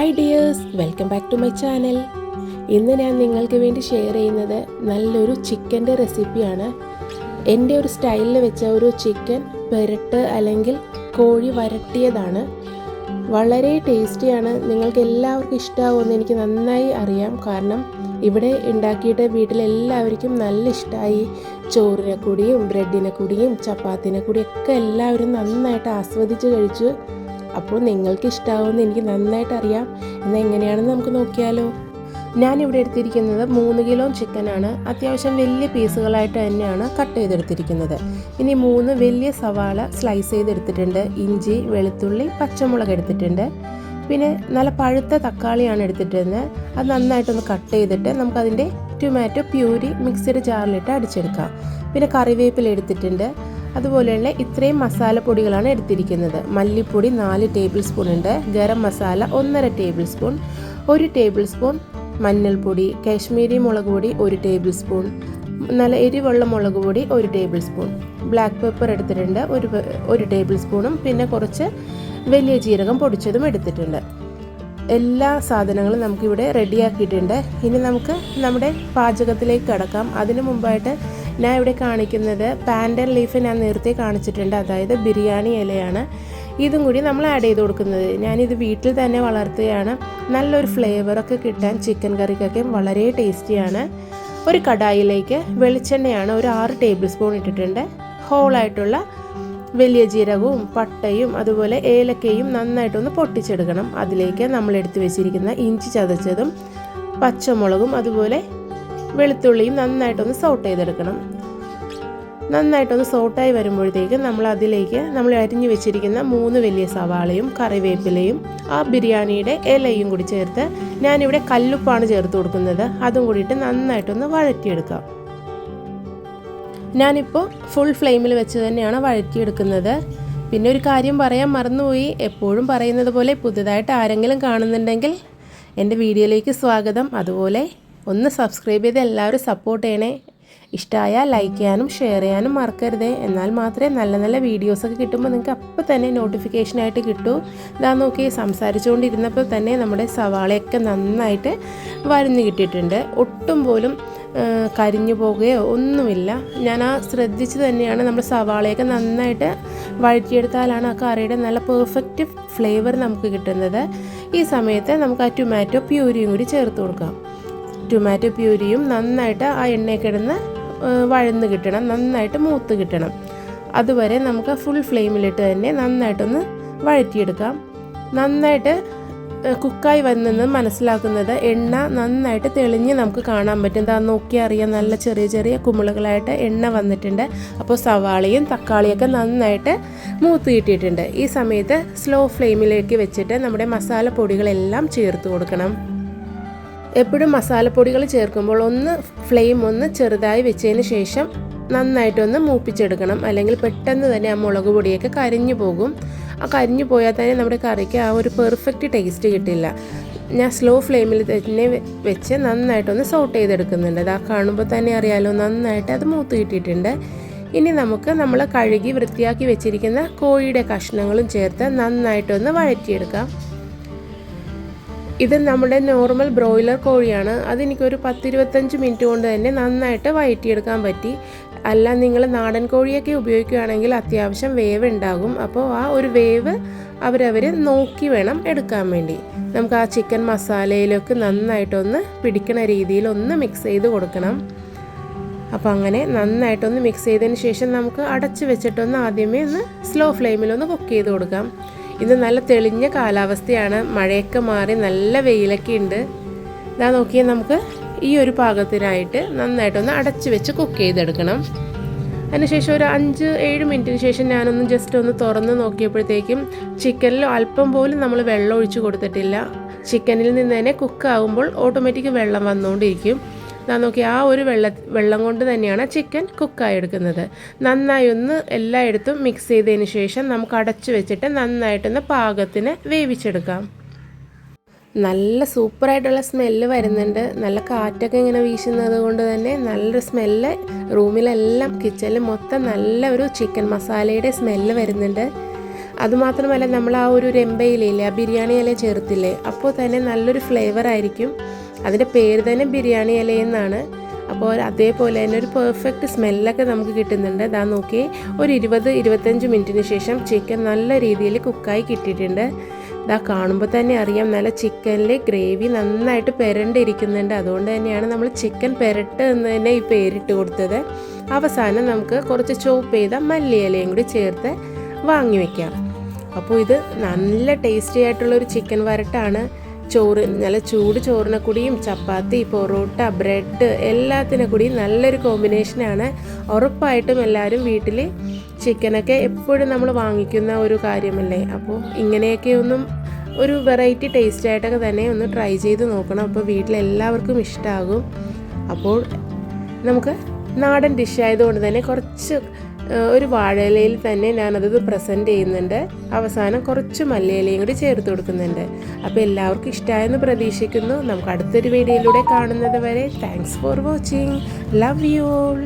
Hi dears, welcome back to my channel. ഇന്ന് ഞാൻ നിങ്ങൾക്ക് വേണ്ടി ഷെയർ ചെയ്യുന്നത് നല്ലൊരു ചിക്കൻ്റെ റെസിപ്പിയാണ്. എൻ്റെ ഒരു സ്റ്റൈലിൽ വെച്ച ഒരു ചിക്കൻ പെരട്ട് അല്ലെങ്കിൽ കോഴി വരട്ടിയതാണ്. വളരെ ടേസ്റ്റിയാണ്. നിങ്ങൾക്ക് എല്ലാവർക്കും ഇഷ്ടമാവുമെന്ന് എനിക്ക് നന്നായി അറിയാം. കാരണം ഇവിടെ ഉണ്ടാക്കിയിട്ട് വീട്ടിലെല്ലാവർക്കും നല്ല ഇഷ്ടമായി. ചോറിനെ കൂടിയും ബ്രെഡിനെ കൂടിയും ചപ്പാത്തിനെ കൂടിയും ഒക്കെ എല്ലാവരും നന്നായിട്ട് ആസ്വദിച്ച് കഴിച്ചു. അപ്പോൾ നിങ്ങൾക്ക് ഇഷ്ടമാവുമെന്ന് എനിക്ക് നന്നായിട്ട് അറിയാം. എന്നാൽ എങ്ങനെയാണെന്ന് നമുക്ക് നോക്കിയാലോ. ഞാനിവിടെ എടുത്തിരിക്കുന്നത് 3 കിലോ ചിക്കനാണ്. അത്യാവശ്യം വലിയ പീസുകളായിട്ട് തന്നെയാണ് കട്ട് ചെയ്തെടുത്തിരിക്കുന്നത്. ഇനി 3 വലിയ സവാള സ്ലൈസ് ചെയ്തെടുത്തിട്ടുണ്ട്. ഇഞ്ചി, വെളുത്തുള്ളി, പച്ചമുളക് എടുത്തിട്ടുണ്ട്. പിന്നെ നല്ല പഴുത്ത തക്കാളിയാണ് എടുത്തിട്ടുണ്ട്. അത് നന്നായിട്ടൊന്ന് കട്ട് ചെയ്തിട്ട് നമുക്കതിൻ്റെ ടൊമാറ്റോ പ്യൂരി മിക്സിയുടെ ജാറിലിട്ട് അടിച്ചെടുക്കാം. പിന്നെ കറിവേപ്പില എടുത്തിട്ടുണ്ട്. അതുപോലെയുള്ള ഇത്രയും മസാലപ്പൊടികളാണ് എടുത്തിരിക്കുന്നത്. മല്ലിപ്പൊടി 4 ടേബിൾ സ്പൂൺ ഉണ്ട്. Garam masala 1.5 table spoon, 1 table spoon മഞ്ഞൾപ്പൊടി, കാശ്മീരി മുളക് പൊടി 1 ടേബിൾ സ്പൂൺ, നല്ല എരിവുള്ള മുളക് പൊടി 1 ടേബിൾ സ്പൂൺ, ബ്ലാക്ക് പെപ്പർ എടുത്തിട്ടുണ്ട് 1 ടേബിൾ സ്പൂണും, പിന്നെ കുറച്ച് വലിയ ജീരകം പൊടിച്ചതും എടുത്തിട്ടുണ്ട്. എല്ലാ സാധനങ്ങളും നമുക്കിവിടെ റെഡിയാക്കിയിട്ടുണ്ട്. ഇനി നമുക്ക് നമ്മുടെ പാചകത്തിലേക്ക് കടക്കാം. അതിനു മുമ്പായിട്ട് ഞാൻ ഇവിടെ കാണിക്കുന്നത് പാൻഡർ ലീഫ് ഞാൻ നേരത്തെ കാണിച്ചിട്ടുണ്ട്. അതായത് ബിരിയാണി ഇലയാണ്. ഇതും കൂടി നമ്മൾ ആഡ് ചെയ്ത് കൊടുക്കുന്നത്. ഞാനിത് വീട്ടിൽ തന്നെ വളർത്തുകയാണ്. നല്ലൊരു ഫ്ലേവറൊക്കെ കിട്ടാൻ ചിക്കൻ കറിക്കൊക്കെ വളരെ ടേസ്റ്റിയാണ്. ഒരു കടായിലേക്ക് വെളിച്ചെണ്ണയാണ് ഒരു 6 ടേബിൾ സ്പൂൺ ഇട്ടിട്ടുണ്ട്. ഹോളായിട്ടുള്ള വലിയ ജീരകവും പട്ടയും അതുപോലെ ഏലക്കയും നന്നായിട്ടൊന്ന് പൊട്ടിച്ചെടുക്കണം. അതിലേക്ക് നമ്മൾ എടുത്തു വെച്ചിരിക്കുന്ന ഇഞ്ചി ചതച്ചതും പച്ചമുളകും അതുപോലെ വെളുത്തുള്ളിയും നന്നായിട്ടൊന്ന് സോട്ട് ചെയ്തെടുക്കണം. നന്നായിട്ടൊന്ന് സോട്ടായി വരുമ്പോഴത്തേക്ക് നമ്മൾ അതിലേക്ക് നമ്മൾ അരിഞ്ഞു വെച്ചിരിക്കുന്ന 3 വലിയ സവാളയും കറിവേപ്പിലയും ആ ബിരിയാണിയുടെ ഇലയും കൂടി ചേർത്ത്, ഞാനിവിടെ കല്ലുപ്പാണ് ചേർത്ത് കൊടുക്കുന്നത്, അതും കൂടിയിട്ട് നന്നായിട്ടൊന്ന് വഴറ്റിയെടുക്കാം. ഞാനിപ്പോൾ ഫുൾ ഫ്ലെയിമിൽ വെച്ച് തന്നെയാണ് വഴറ്റിയെടുക്കുന്നത്. പിന്നെ ഒരു കാര്യം പറയാൻ മറന്നുപോയി. എപ്പോഴും പറയുന്നത് പോലെ പുതുതായിട്ട് ആരെങ്കിലും കാണുന്നുണ്ടെങ്കിൽ എൻ്റെ വീഡിയോയിലേക്ക് സ്വാഗതം. അതുപോലെ ഒന്ന് സബ്സ്ക്രൈബ് ചെയ്ത് എല്ലാവരും സപ്പോർട്ട് ചെയ്യണേ. ഇഷ്ടമായാൽ ലൈക്ക് ചെയ്യാനും ഷെയർ ചെയ്യാനും മറക്കരുതേ. എന്നാൽ മാത്രമേ നല്ല നല്ല വീഡിയോസൊക്കെ കിട്ടുമ്പോൾ നിങ്ങൾക്ക് അപ്പോൾ തന്നെ നോട്ടിഫിക്കേഷനായിട്ട് കിട്ടൂ. ഇതാ നോക്കി, സംസാരിച്ചുകൊണ്ടിരുന്നപ്പോൾ തന്നെ നമ്മുടെ സവാളയൊക്കെ നന്നായിട്ട് വരഞ്ഞ് കിട്ടിയിട്ടുണ്ട്. ഒട്ടും പോലും കരിഞ്ഞു പോകുകയോ ഒന്നുമില്ല. ഞാൻ ശ്രദ്ധിച്ച് തന്നെയാണ് നമ്മുടെ സവാളയൊക്കെ നന്നായിട്ട് വഴറ്റിയെടുത്താലാണ് ആ കറിയുടെ നല്ല പെർഫെക്റ്റ് ഫ്ലേവർ നമുക്ക് കിട്ടുന്നത്. ഈ സമയത്ത് നമുക്ക് ആ ടൊമാറ്റോ പ്യൂരിയും കൂടി ചേർത്ത് കൊടുക്കാം. ടൊമാറ്റോ പ്യൂരിയും നന്നായിട്ട് ആ എണ്ണയിൽ കിടന്ന് വഴന്ന് കിട്ടണം, നന്നായിട്ട് മൂത്ത് കിട്ടണം. അതുവരെ നമുക്ക് ഫുൾ ഫ്ലെയിമിലിട്ട് തന്നെ നന്നായിട്ടൊന്ന് വഴറ്റിയെടുക്കാം. നന്നായിട്ട് കുക്കായി വന്നെന്ന് മനസ്സിലാക്കുന്നത് എണ്ണ നന്നായിട്ട് തെളിഞ്ഞ് നമുക്ക് കാണാൻ പറ്റും. എന്താ നോക്കിയാൽ അറിയാം, നല്ല ചെറിയ ചെറിയ കുമിളുകളായിട്ട് എണ്ണ വന്നിട്ടുണ്ട്. അപ്പോൾ സവാളയും തക്കാളിയൊക്കെ നന്നായിട്ട് മൂത്ത് കിട്ടിയിട്ടുണ്ട്. ഈ സമയത്ത് സ്ലോ ഫ്ലെയിമിലേക്ക് വെച്ചിട്ട് നമ്മുടെ മസാലപ്പൊടികളെല്ലാം ചേർത്ത് കൊടുക്കണം. എപ്പോഴും മസാലപ്പൊടികൾ ചേർക്കുമ്പോൾ ഫ്ലെയിം ഒന്ന് ചെറുതായി വെച്ചതിന് ശേഷം നന്നായിട്ടൊന്ന് മൂപ്പിച്ചെടുക്കണം. അല്ലെങ്കിൽ പെട്ടെന്ന് തന്നെ ആ മുളക് പൊടിയൊക്കെ കരിഞ്ഞു പോകും. ആ കരിഞ്ഞു പോയാൽ തന്നെ നമ്മുടെ കറിക്ക് ആ ഒരു പെർഫെക്റ്റ് ടേസ്റ്റ് കിട്ടില്ല. ഞാൻ സ്ലോ ഫ്ലെയിമിൽ തന്നെ വെച്ച് നന്നായിട്ടൊന്ന് സോട്ട് ചെയ്തെടുക്കുന്നുണ്ട്. അത് കാണുമ്പോൾ തന്നെ അറിയാലോ, നന്നായിട്ട് അത് മൂത്ത് കിട്ടിയിട്ടുണ്ട്. ഇനി നമുക്ക് നമ്മൾ കഴുകി വൃത്തിയാക്കി വെച്ചിരിക്കുന്ന കോഴിയുടെ കഷ്ണങ്ങളും ചേർത്ത് നന്നായിട്ടൊന്ന് വഴറ്റിയെടുക്കാം. ഇത് നമ്മുടെ നോർമൽ ബ്രോയിലർ കോഴിയാണ്. അതെനിക്കൊരു 10-25 മിനിറ്റ് കൊണ്ട് തന്നെ നന്നായിട്ട് വഴറ്റിയെടുക്കാൻ പറ്റി. അല്ല, നിങ്ങൾ നാടൻ കോഴിയൊക്കെ ഉപയോഗിക്കുകയാണെങ്കിൽ അത്യാവശ്യം വേവ് ഉണ്ടാകും. അപ്പോൾ ആ ഒരു വേവ് അവരവർ നോക്കി വേണം എടുക്കാൻ വേണ്ടി. നമുക്ക് ആ ചിക്കൻ മസാലയിലൊക്കെ നന്നായിട്ടൊന്ന് പിടിക്കണ രീതിയിൽ ഒന്ന് മിക്സ് ചെയ്ത് കൊടുക്കണം. അപ്പോൾ അങ്ങനെ നന്നായിട്ടൊന്ന് മിക്സ് ചെയ്തതിന് ശേഷം നമുക്ക് അടച്ച് വെച്ചിട്ടൊന്ന് ആദ്യമേ ഒന്ന് സ്ലോ ഫ്ലെയിമിലൊന്ന് കുക്ക് ചെയ്ത് കൊടുക്കാം. ഇത് നല്ല തെളിഞ്ഞ കാലാവസ്ഥയാണ്. മഴയൊക്കെ മാറി നല്ല വെയിലൊക്കെ ഉണ്ട്. ഇതാ നോക്കിയാൽ നമുക്ക് ഈ ഒരു പാകത്തിനായിട്ട് നന്നായിട്ടൊന്ന് അടച്ച് വെച്ച് കുക്ക് ചെയ്തെടുക്കണം. അതിനുശേഷം ഒരു 5-7 മിനിറ്റിന് ശേഷം ഞാനൊന്ന് ജസ്റ്റ് ഒന്ന് തുറന്ന് നോക്കിയപ്പോഴത്തേക്കും ചിക്കനിൽ അല്പം പോലും നമ്മൾ വെള്ളം ഒഴിച്ച് കൊടുത്തിട്ടില്ല. ചിക്കനിൽ നിന്ന് തന്നെ കുക്കാകുമ്പോൾ ഓട്ടോമാറ്റിക് വെള്ളം വന്നുകൊണ്ടിരിക്കും. ഞാൻ നോക്കി ആ ഒരു വെള്ളം കൊണ്ട് തന്നെയാണ് ചിക്കൻ കുക്കായി എടുക്കുന്നത്. നന്നായി ഒന്ന് എല്ലായിടത്തും മിക്സ് ചെയ്തതിന് ശേഷം നമുക്ക് അടച്ചു വെച്ചിട്ട് നന്നായിട്ടൊന്ന് പാകത്തിന് വേവിച്ചെടുക്കാം. നല്ല സൂപ്പറായിട്ടുള്ള സ്മെല്ല് വരുന്നുണ്ട്. നല്ല കാറ്റൊക്കെ ഇങ്ങനെ വീശുന്നത് കൊണ്ട് തന്നെ നല്ലൊരു സ്മെല്ല് റൂമിലെല്ലാം, കിച്ചണിൽ മൊത്തം നല്ല ഒരു ചിക്കൻ മസാലയുടെ സ്മെല്ല് വരുന്നുണ്ട്. അതുമാത്രമല്ല നമ്മൾ ആ ഒരു രമ്പയിലയില്ലേ, ആ ബിരിയാണി ഇല ചേർത്തില്ലേ, അപ്പോൾ തന്നെ നല്ലൊരു ഫ്ലേവർ ആയിരിക്കും. അതിൻ്റെ പേര് തന്നെ ബിരിയാണി ഇല എന്നാണ്. അപ്പോൾ അതേപോലെ തന്നെ ഒരു പെർഫെക്റ്റ് സ്മെല്ലൊക്കെ നമുക്ക് കിട്ടുന്നുണ്ട്. ഇതാ നോക്കി, ഒരു 20-25 മിനിറ്റിന് ശേഷം ചിക്കൻ നല്ല രീതിയിൽ കുക്കായി കിട്ടിയിട്ടുണ്ട്. ഇതാ കാണുമ്പോൾ തന്നെ അറിയാം, നല്ല ചിക്കനിൽ ഗ്രേവി നന്നായിട്ട് പെരണ്ടിരിക്കുന്നുണ്ട്. അതുകൊണ്ട് തന്നെയാണ് നമ്മൾ ചിക്കൻ പെരട്ട് എന്ന് തന്നെ ഈ പേരിട്ട് കൊടുത്തത്. അവസാനം നമുക്ക് കുറച്ച് ചോപ്പ് ചെയ്ത മല്ലിയിലയും കൂടി ചേർത്ത് വാങ്ങി വയ്ക്കാം. അപ്പോൾ ഇത് നല്ല ടേസ്റ്റി ആയിട്ടുള്ളൊരു ചിക്കൻ വരട്ടാണ്. ചോറ്, നല്ല ചൂട് ചോറിനെ കൂടിയും ചപ്പാത്തി, പൊറോട്ട, ബ്രെഡ് എല്ലാത്തിനെ കൂടിയും നല്ലൊരു കോമ്പിനേഷനാണ്. ഉറപ്പായിട്ടും എല്ലാവരും വീട്ടിൽ ചിക്കനൊക്കെ എപ്പോഴും നമ്മൾ വാങ്ങിക്കുന്ന ഒരു കാര്യമല്ലേ. അപ്പോൾ ഇങ്ങനെയൊക്കെ ഒരു വെറൈറ്റി ടേസ്റ്റ് ആയിട്ടൊക്കെ തന്നെ ഒന്ന് ട്രൈ ചെയ്ത് നോക്കണം. അപ്പോൾ വീട്ടിലെല്ലാവർക്കും ഇഷ്ടമാകും. അപ്പോൾ നമുക്ക് നാടൻ ഡിഷ് ആയതുകൊണ്ട് തന്നെ കുറച്ച് ഒരു വാഴയിലയിൽ തന്നെ ഞാനത് പ്രസൻറ്റ് ചെയ്യുന്നുണ്ട്. അവസാനം കുറച്ച് മല്ലിയിലയും കൂടി ചേർത്ത് കൊടുക്കുന്നുണ്ട്. അപ്പോൾ എല്ലാവർക്കും ഇഷ്ടമായെന്ന് പ്രതീക്ഷിക്കുന്നു. നമുക്ക് അടുത്തൊരു വീഡിയോയിലൂടെ കാണുന്നത് വരെ thanks for watching. Love you all.